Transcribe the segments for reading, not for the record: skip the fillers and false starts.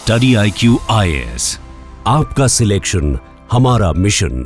Study IQ IAS, आपका selection हमारा mission.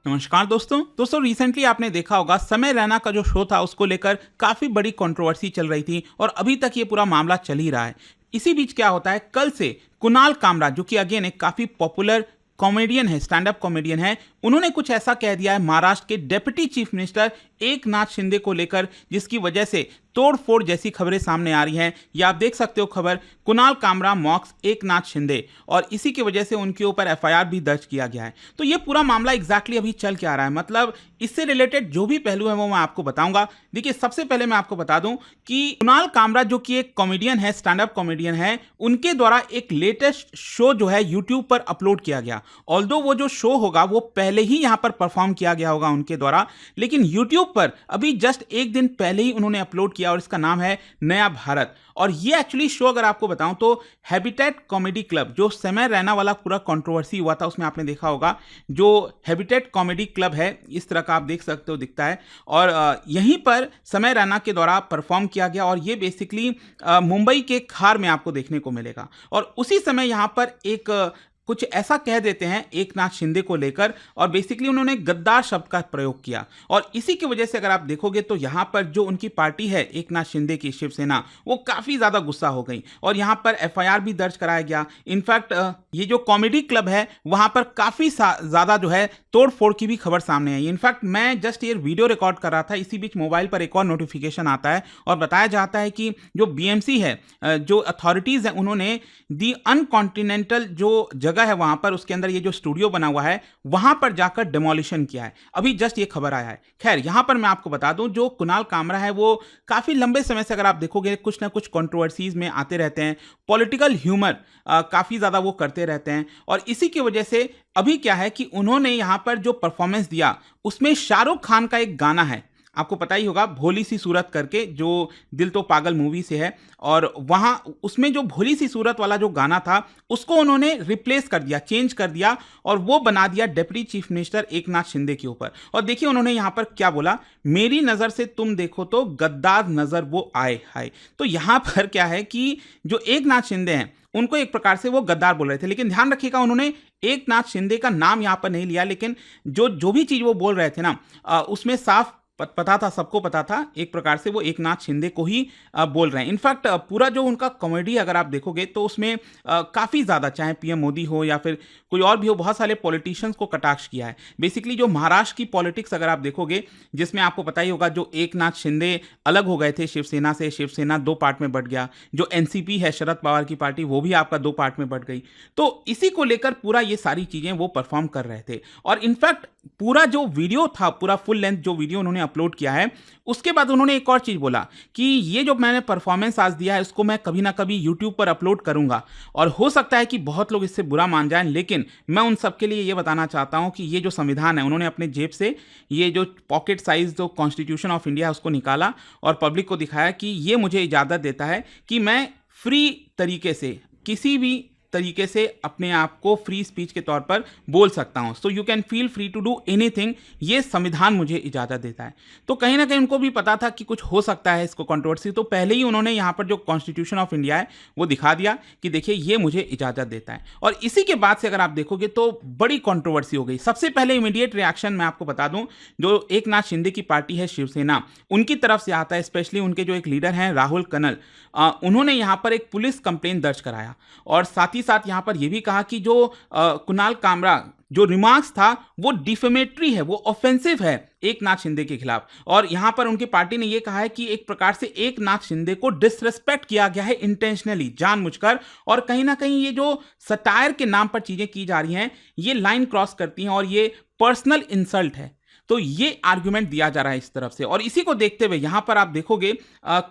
नमस्कार दोस्तों रिसेंटली आपने देखा होगा समय रैना का जो शो था उसको लेकर काफी बड़ी कंट्रोवर्सी चल रही थी और अभी तक ये पूरा मामला चल ही रहा है। इसी बीच क्या होता है, कल से कुणाल कामरा जो कि अगेन एक काफी पॉपुलर कॉमेडियन है, स्टैंड अप कॉमेडियन है, उन्होंने कुछ ऐसा कह दिया है महाराष्ट्र के deputy chief minister Eknath Shinde को लेकर, जिसकी वजह से तोड़फोड़ जैसी खबरें सामने आ रही हैं। या आप देख सकते हो खबर, कुणाल कामरा मॉक्स एकनाथ शिंदे, और इसी की वजह से उनके ऊपर FIR भी दर्ज किया गया है। तो ये पूरा मामला एग्जैक्टली अभी चल के आ रहा है, मतलब इससे रिलेटेड जो भी पहलू है वो मैं आपको बताऊंगा। देखिए, सबसे पहले मैं आपको बता दूं कि कुणाल कामरा जो कि एक कॉमेडियन है, स्टैंड अप कॉमेडियन है, उनके द्वारा एक लेटेस्ट शो जो है यूट्यूब पर अपलोड किया गया। ऑल्दो वो जो शो होगा वो पहले ही यहां पर परफॉर्म किया गया होगा उनके द्वारा, लेकिन यूट्यूब पर अभी जस्ट एक दिन पहले ही उन्होंने अपलोड किया और इसका नाम है नया भारत। और ये एक्चुअली शो अगर आपको बताऊं तो हैबिटेट कॉमेडी क्लब, जो समय रैना वाला पूरा कंट्रोवर्सी हुआ था उसमें आपने देखा होगा, जो हैबिटेट कॉमेडी क्लब है इस तरह का आप देख सकते हो दिखता है, और यहीं पर समय रैना के द्वारा परफॉर्म किया गया। और ये बेसिकली मुंबई के खार में आपको देखने को मिलेगा। और उसी समय यहां पर एक कुछ ऐसा कह देते हैं एकनाथ शिंदे को लेकर, और बेसिकली उन्होंने गद्दार शब्द का प्रयोग किया। और इसी की वजह से अगर आप देखोगे तो यहां पर जो उनकी पार्टी है एकनाथ शिंदे की शिवसेना, वो काफी ज्यादा गुस्सा हो गई और यहां पर FIR भी दर्ज कराया गया। इनफैक्ट ये जो कॉमेडी क्लब है वहां पर काफी ज्यादा जो है तोड़फोड़ की भी खबर सामने आई। इनफैक्ट मैं जस्ट ये वीडियो रिकॉर्ड कर रहा था, इसी बीच मोबाइल पर एक और नोटिफिकेशन आता है और बताया जाता है कि जो BMC है, जो अथॉरिटीज है, उन्होंने दी अनकॉन्टिनेंटल जो जगह है वहां पर, उसके अंदर ये जो स्टूडियो बना हुआ है वहां पर जाकर डिमोलिशन किया है। अभी जस्ट ये खबर आया है। खैर, यहां पर मैं आपको बता दूं, जो कुणाल कामरा है वो काफी लंबे समय से अगर आप देखोगे कुछ ना कुछ कंट्रोवर्सीज में आते रहते हैं, पॉलिटिकल ह्यूमर काफी ज्यादा वो करते रहते हैं। और इसी की वजह से अभी क्या है कि उन्होंने यहां पर जो परफॉर्मेंस दिया उसमें शाहरुख खान का एक गाना है, आपको पता ही होगा, भोली सी सूरत करके, जो दिल तो पागल मूवी से है, और वहां उसमें जो भोली सी सूरत वाला जो गाना था उसको उन्होंने रिप्लेस कर दिया, चेंज कर दिया, और वो बना दिया deputy chief minister Eknath Shinde के ऊपर। और देखिए उन्होंने यहां पर क्या बोला, मेरी नजर से तुम देखो तो गद्दार नजर वो आए हाय। तो यहां पर क्या है कि जो एकनाथ शिंदे हैं उनको एक प्रकार से वो गद्दार बोल रहे थे, लेकिन ध्यान रखिएगा उन्होंने एकनाथ शिंदे का नाम यहां पर नहीं लिया, लेकिन जो भी चीज वो बोल रहे थे ना, उसमें साफ पता था, सबको पता था, एक प्रकार से वो एकनाथ शिंदे को ही बोल रहे हैं। इनफैक्ट पूरा जो उनका कॉमेडी अगर आप देखोगे तो उसमें काफ़ी ज़्यादा, चाहे PM मोदी हो या फिर कोई और भी हो, बहुत सारे पॉलिटिशियंस को कटाक्ष किया है। बेसिकली जो महाराष्ट्र की पॉलिटिक्स अगर आप देखोगे, जिसमें आपको पता ही होगा जो एकनाथ शिंदे अलग हो गए थे शिवसेना से, शिवसेना 2 पार्ट में बट गया, जो NCP है शरद पवार की पार्टी, वो भी आपका 2 पार्ट में बट गई। तो इसी को लेकर पूरा ये सारी चीज़ें वो परफॉर्म कर रहे थे। और इनफैक्ट पूरा जो वीडियो था, पूरा फुल लेंथ जो वीडियो उन्होंने अपलोड किया है, उसके बाद उन्होंने एक और चीज बोला कि ये जो मैंने परफॉर्मेंस आज दिया है उसको मैं कभी ना कभी यूट्यूब पर अपलोड करूंगा, और हो सकता है कि बहुत लोग इससे बुरा मान जाएं, लेकिन मैं उन सबके लिए ये बताना चाहता हूं कि ये जो संविधान है, उन्होंने अपने जेब से ये जो पॉकेट साइज जो कॉन्स्टिट्यूशन ऑफ इंडिया है उसको निकाला और पब्लिक को दिखाया कि ये मुझे इजाजत देता है कि मैं फ्री तरीके से, किसी भी तरीके से अपने आप को फ्री स्पीच के तौर पर बोल सकता हूं। So you can feel free to do anything, ये संविधान मुझे इजाजत देता है। तो कहीं ना कहीं उनको भी पता था कि कुछ हो सकता है इसको कंट्रोवर्सी, तो पहले ही उन्होंने यहां पर जो कॉन्स्टिट्यूशन ऑफ इंडिया है वो दिखा दिया कि देखिए ये मुझे इजाजत देता है। और इसी के बाद से अगर आप देखोगे तो बड़ी कंट्रोवर्सी हो गई। सबसे पहले इमीडिएट रिएक्शन मैं आपको बता दूं, जो एकनाथ शिंदे की पार्टी है शिवसेना, उनकी तरफ से आता है, स्पेशली उनके जो एक लीडर हैं राहुल कनल, उन्होंने यहां पर एक पुलिस कंप्लेंट दर्ज कराया, और साथ ही साथ यहां पर यह भी कहा कि जो कुणाल कामरा जो रिमार्क्स था वो डिफेमेटरी है, वो ऑफेंसिव है एकनाथ शिंदे के खिलाफ। और यहां पर उनकी पार्टी ने यह कहा है कि एक प्रकार से एकनाथ शिंदे को डिसरेस्पेक्ट किया गया है इंटेंशनली, जानबूझकर, और कहीं ना कहीं ये जो सटायर के नाम पर चीजें की जा रही हैं ये लाइन क्रॉस करती हैं और ये पर्सनल इंसल्ट है। तो ये आर्गुमेंट दिया जा रहा है इस तरफ से। और इसी को देखते हुए यहां पर आप देखोगे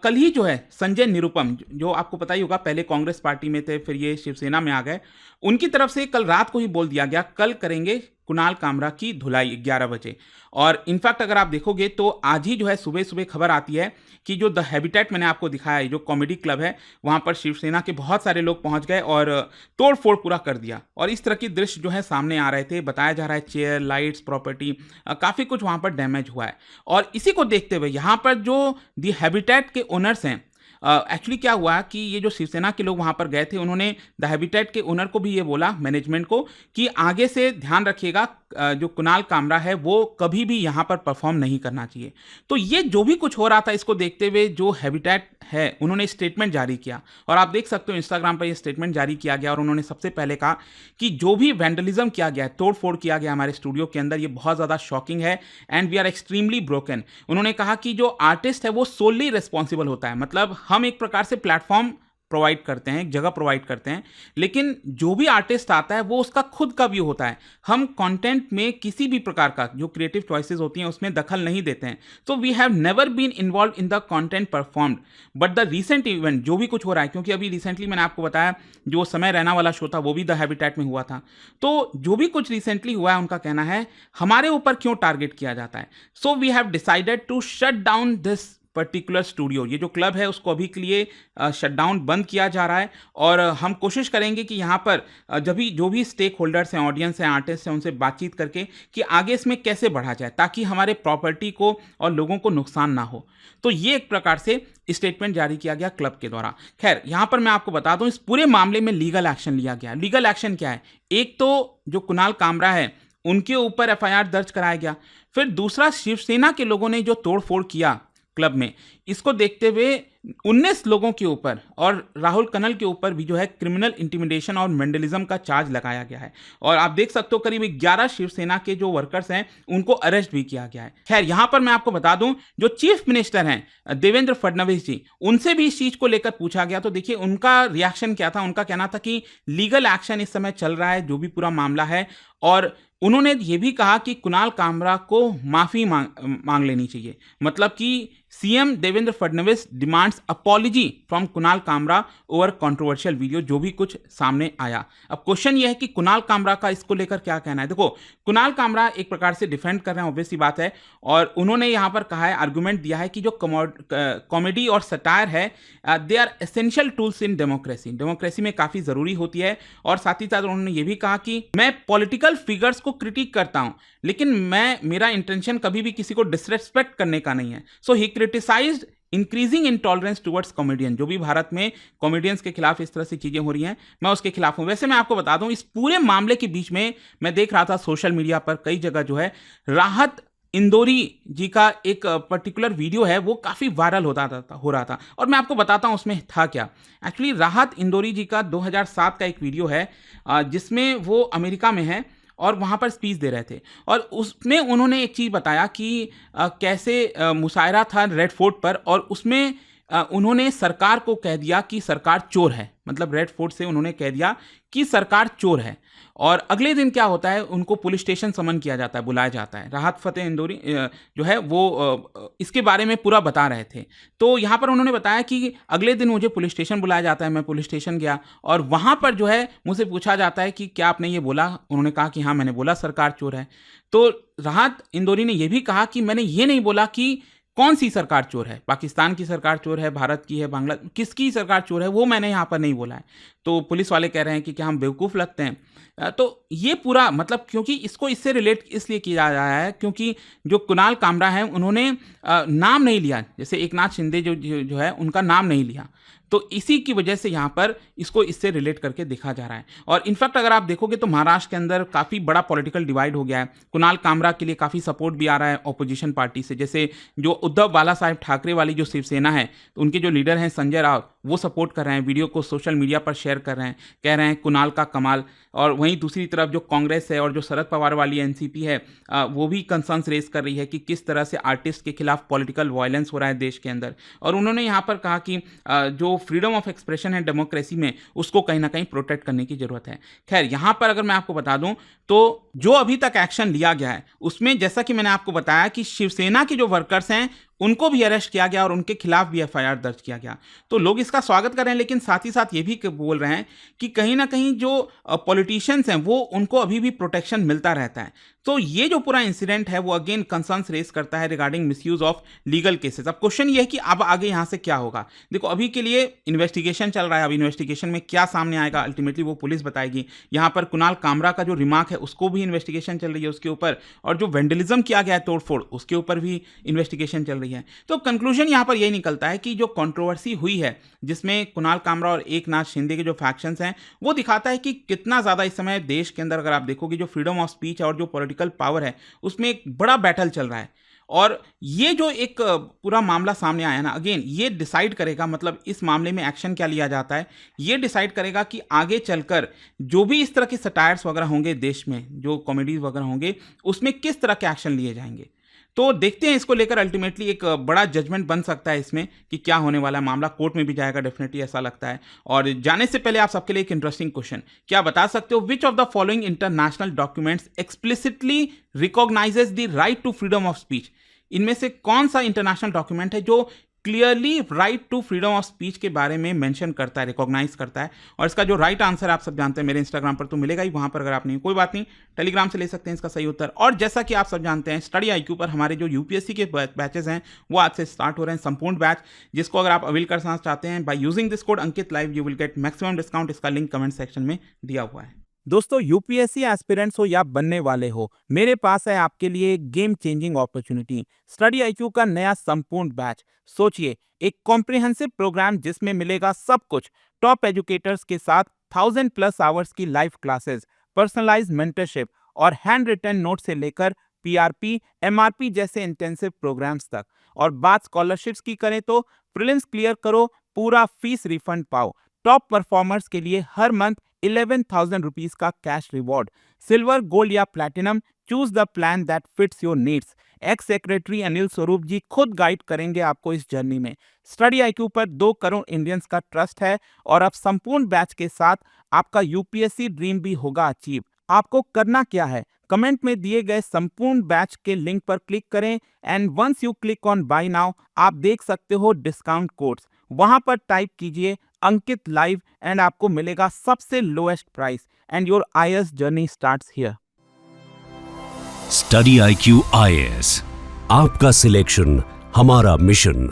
कल ही जो है संजय निरुपम, जो आपको पता ही होगा पहले कांग्रेस पार्टी में थे, फिर ये शिवसेना में आ गए, उनकी तरफ से कल रात को ही बोल दिया गया कल करेंगे कुणाल कामरा की धुलाई 11 बजे। और इनफैक्ट अगर आप देखोगे तो आज ही जो है सुबह सुबह खबर आती है कि जो द हैबिटेट मैंने आपको दिखाया है, जो कॉमेडी क्लब है, वहां पर शिवसेना के बहुत सारे लोग पहुंच गए और तोड़फोड़ पूरा कर दिया। और इस तरह की दृश्य जो है सामने आ रहे थे, बताया जा रहा है चेयर, लाइट्स, प्रॉपर्टी, काफी कुछ वहां पर डैमेज हुआ है। और इसी को देखते हुए यहां पर जो द हैबिटेट के ओनर्स हैं, एक्चुअली क्या हुआ कि ये जो शिवसेना के लोग वहाँ पर गए थे, उन्होंने द हैबिटेट के ओनर को भी ये बोला, मैनेजमेंट को, कि आगे से ध्यान रखिएगा जो कुणाल कामरा है वो कभी भी यहाँ पर परफॉर्म नहीं करना चाहिए। तो ये जो भी कुछ हो रहा था, इसको देखते हुए जो हैबिटेट है उन्होंने स्टेटमेंट जारी किया, और आप देख सकते हो इंस्टाग्राम पर ये स्टेटमेंट जारी किया गया, और उन्होंने सबसे पहले कहा कि जो भी वैंडलिज्म किया गया है, तोड़फोड़ किया गया हमारे स्टूडियो के अंदर, ये बहुत ज़्यादा शॉकिंग है and we are extremely broken. उन्होंने कहा कि जो आर्टिस्ट है वो सोलली रिस्पॉन्सिबल होता है, मतलब हम एक प्रकार से प्लेटफॉर्म प्रोवाइड करते हैं, एक जगह प्रोवाइड करते हैं, लेकिन जो भी आर्टिस्ट आता है वो उसका खुद का व्यू होता है। हम कंटेंट में किसी भी प्रकार का जो क्रिएटिव चॉइसेस होती हैं उसमें दखल नहीं देते हैं। तो we have never been involve in the content performed, but the recent event जो भी कुछ हो रहा है, क्योंकि अभी रिसेंटली मैंने आपको बताया जो समय रैना वाला शो था वो भी द हैबिटेट में हुआ था, तो जो भी कुछ रिसेंटली हुआ है, उनका कहना है हमारे ऊपर क्यों टारगेट किया जाता है। So we have decided to shut down this particular studio. ये जो क्लब है उसको अभी के लिए शटडाउन बंद किया जा रहा है, और हम कोशिश करेंगे कि यहाँ पर जो भी स्टेक होल्डर्स हैं, ऑडियंस हैं, आर्टिस्ट हैं, उनसे बातचीत करके कि आगे इसमें कैसे बढ़ा जाए ताकि हमारे प्रॉपर्टी को और लोगों को नुकसान ना हो। तो ये एक प्रकार से स्टेटमेंट जारी किया गया क्लब के द्वारा। खैर, यहाँ पर मैं आपको बता दूं इस पूरे मामले में लीगल एक्शन लिया गया। लीगल एक्शन क्या है? एक तो जो कुणाल कामरा है उनके ऊपर एफआईआर दर्ज कराया गया, फिर दूसरा शिवसेना के लोगों ने जो तोड़फोड़ किया क्लब में, इसको देखते हुए 19 लोगों के ऊपर और राहुल कनल के ऊपर भी जो है क्रिमिनल इंटिमिडेशन और वेंडलिज्म का चार्ज लगाया गया है, और आप देख सकते हो करीब 11 शिवसेना के जो वर्कर्स हैं उनको अरेस्ट भी किया गया है। खैर, यहां पर मैं आपको बता दूं जो चीफ मिनिस्टर हैं देवेंद्र फडणवीस जी, उनसे भी इस चीज को लेकर पूछा गया, तो देखिए उनका रिएक्शन क्या था। उनका कहना था कि लीगल एक्शन इस समय चल रहा है, जो भी पूरा मामला है, और उन्होंने ये भी कहा कि कुणाल कामरा को माफी मांग लेनी चाहिए, मतलब कि CM Devendra Fadnavis demands apology from Kunal Kamra over controversial video, जो भी कुछ सामने आया। अब क्वेश्चन ये है कि कुणाल कामरा का इसको लेकर क्या कहना है। देखो, कुणाल कामरा एक प्रकार से डिफेंड कर रहे हैं, ऑब्वियस सी बात है, और उन्होंने यहाँ पर कहा है, आर्गुमेंट दिया है कि जो कॉमेडी और सटायर है they are essential tools in democracy में काफ़ी ज़रूरी होती है, और साथ ही साथ उन्होंने ये भी कहा कि मैं पॉलिटिकल फिगर्स को क्रिटिक करता हूँ, लेकिन मेरा इंटेंशन कभी भी किसी को डिसरेस्पेक्ट करने का नहीं है। So he criticized increasing intolerance towards comedian. जो भी भारत में कॉमेडियंस के खिलाफ इस तरह से चीजें हो रही हैं, मैं उसके खिलाफ हूं। वैसे मैं आपको बता दूं, इस पूरे मामले के बीच में मैं देख रहा था सोशल मीडिया पर कई जगह जो है राहत इंदौरी जी का एक पर्टिकुलर वीडियो है वो काफ़ी वायरल हो रहा था, और मैं आपको बताता हूँ उसमें था क्या। एक्चुअली राहत इंदौरी जी का 2007 का एक वीडियो है जिसमें वो अमेरिका में है और वहाँ पर स्पीच दे रहे थे, और उसमें उन्होंने एक चीज़ बताया कि कैसे मुशायरा था रेड फोर्ट पर, और उसमें उन्होंने सरकार को कह दिया कि सरकार चोर है, मतलब रेड फोर्ट से उन्होंने कह दिया कि सरकार चोर है। और अगले दिन क्या होता है, उनको पुलिस स्टेशन समन किया जाता है, बुलाया जाता है। राहत फतेह इंदौरी जो है वो इसके बारे में पूरा बता रहे थे। तो यहाँ पर उन्होंने बताया कि अगले दिन मुझे पुलिस स्टेशन बुलाया जाता है, मैं पुलिस स्टेशन गया और वहाँ पर जो है मुझसे पूछा जाता है कि क्या आपने ये बोला। उन्होंने कहा कि हाँ मैंने बोला सरकार चोर है। तो राहत इंदौरी ने यह भी कहा कि मैंने ये नहीं बोला कि कौन सी सरकार चोर है, पाकिस्तान की सरकार चोर है, भारत की है, बांग्ला किसकी सरकार चोर है, वो मैंने यहाँ पर नहीं बोला है। तो पुलिस वाले कह रहे हैं कि क्या हम बेवकूफ़ लगते हैं। तो ये पूरा मतलब, क्योंकि इसको इससे रिलेट इसलिए किया जा रहा है क्योंकि जो कुणाल कामरा हैं उन्होंने नाम नहीं लिया, जैसे एकनाथ शिंदे जो है उनका नाम नहीं लिया, तो इसी की वजह से यहाँ पर इसको इससे रिलेट करके देखा जा रहा है। और इनफैक्ट अगर आप देखोगे तो महाराष्ट्र के अंदर काफ़ी बड़ा पॉलिटिकल डिवाइड हो गया है। कुणाल कामरा के लिए काफ़ी सपोर्ट भी आ रहा है ऑपोजिशन पार्टी से, जैसे जो उद्धव बाला साहेब ठाकरे वाली जो शिवसेना है, तो उनके जो लीडर हैं संजय राउत, वो सपोर्ट कर रहे हैं, वीडियो को सोशल मीडिया पर शेयर कर रहे हैं, कह रहे हैं कुणाल का कमाल। और वहीं दूसरी तरफ जो कांग्रेस है और जो शरद पवार वाली एनसीपी है वो भी कंसर्न्स रेज कर रही है कि किस तरह से आर्टिस्ट के खिलाफ पॉलिटिकल वायलेंस हो रहा है देश के अंदर। और उन्होंने यहाँ पर कहा कि जो फ्रीडम ऑफ एक्सप्रेशन है डेमोक्रेसी में, उसको कहीं ना कहीं प्रोटेक्ट करने की जरूरत है। खैर, यहाँ पर अगर मैं आपको बता दूं तो जो अभी तक एक्शन लिया गया है उसमें जैसा कि मैंने आपको बताया कि शिवसेना के जो वर्कर्स हैं उनको भी अरेस्ट किया गया और उनके खिलाफ भी एफआईआर दर्ज किया गया। तो लोग इसका स्वागत कर रहे हैं, लेकिन साथ ही साथ ये भी बोल रहे हैं कि कहीं ना कहीं जो पॉलिटिशियंस हैं वो उनको अभी भी प्रोटेक्शन मिलता रहता है। तो ये जो पूरा इंसिडेंट है वो अगेन कंसर्न्स रेज करता है regarding misuse of legal cases. अब क्वेश्चन ये है कि अब आगे यहाँ से क्या होगा। देखो, अभी के लिए इन्वेस्टिगेशन चल रहा है, अब इन्वेस्टिगेशन में क्या सामने आएगा अल्टीमेटली वो पुलिस बताएगी। यहाँ पर कुणाल कामरा का जो रिमार्क है उसको भी इन्वेस्टिगेशन चल रही है उसके ऊपर, और जो वेंडलिज्म किया गया है तोड़फोड़, उसके ऊपर भी इन्वेस्टिगेशन चल रही है। पड़ी है। तो कंक्लूजन यहाँ पर यही निकलता है कि जो कंट्रोवर्सी हुई है जिसमें कुणाल कामरा और एकनाथ शिंदे के जो फैक्शंस हैं वो दिखाता है कि कितना ज़्यादा इस समय देश के अंदर अगर आप देखोगे जो फ्रीडम ऑफ स्पीच और जो पॉलिटिकल पावर है उसमें एक बड़ा बैटल चल रहा है। और ये जो एक पूरा मामला सामने आया ना, अगेन ये डिसाइड करेगा, मतलब इस मामले में एक्शन क्या लिया जाता है ये डिसाइड करेगा कि आगे चलकर जो भी इस तरह के सटायर्स वगैरह होंगे देश में, जो कॉमेडीज वगैरह होंगे, उसमें किस तरह के एक्शन लिए जाएंगे। तो देखते हैं इसको लेकर अल्टीमेटली एक बड़ा जजमेंट बन सकता है इसमें कि क्या होने वाला है। मामला कोर्ट में भी जाएगा डेफिनेटली, ऐसा लगता है। और जाने से पहले आप सबके लिए एक इंटरेस्टिंग क्वेश्चन, क्या बता सकते हो which of the following international documents explicitly recognizes the right to freedom of speech. इनमें से कौन सा इंटरनेशनल डॉक्यूमेंट है जो clearly right to freedom of speech के बारे में मेंशन करता है, रिकॉग्नाइज करता है। और इसका जो राइट आंसर आप सब जानते हैं, मेरे इंस्टाग्राम पर तो मिलेगा ही, वहां पर अगर आप नहीं, कोई बात नहीं, टेलीग्राम से ले सकते हैं इसका सही उत्तर। और जैसा कि आप सब जानते हैं, स्टडी IQ पर हमारे जो यूपीएससी के बैचेस हैं वो आज से स्टार्ट हो रहे हैं, संपूर्ण बैच, जिसको अगर आप अवेल करना चाहते हैं by using this code Ankit live you will get maximum discount. इसका लिंक कमेंट सेक्शन में दिया हुआ है। दोस्तों, यूपीएससी एस्पिरेंट्स हो या बनने वाले हो, मेरे पास है आपके लिए एक game changing opportunity, study IQ का नया संपूर्ण बैच। सोचिए, एक कॉम्प्रिहेंसिव प्रोग्राम जिसमें मिलेगा सब कुछ, टॉप एजुकेटर्स के साथ 1000+ आवर्स की लाइव क्लासेस, पर्सनलाइज्ड मेंटरशिप और हैंड रिटन नोट से लेकर PRP, MRP जैसे इंटेंसिव प्रोग्राम्स तक। और बात स्कॉलरशिप्स की करें तो प्रीलिम्स क्लियर करो, पूरा फीस रिफंड पाओ। टॉप परफॉर्मर्स के लिए हर मंथ 11,000 रुपीज का कैश रिवॉर्ड। सिल्वर, गोल्ड या platinum, choose the plan that fits your needs. X secretary Anil Swarup जी खुद गाइड करेंगे आपको इस जर्नी में। स्टडी IQ पर 2 करोड़ इंडियंस का ट्रस्ट है और अब संपूर्ण बैच के साथ आपका यूपीएससी ड्रीम भी होगा अचीव। आपको करना क्या है, कमेंट में दिए गए संपूर्ण बैच के लिंक पर क्लिक करें and once you click on buy now, आप देख सकते हो डिस्काउंट कोड्स, वहां पर टाइप कीजिए अंकित लाइव एंड आपको मिलेगा सबसे lowest price and your IAS journey starts here. Study IQ IAS, आपका सिलेक्शन हमारा मिशन।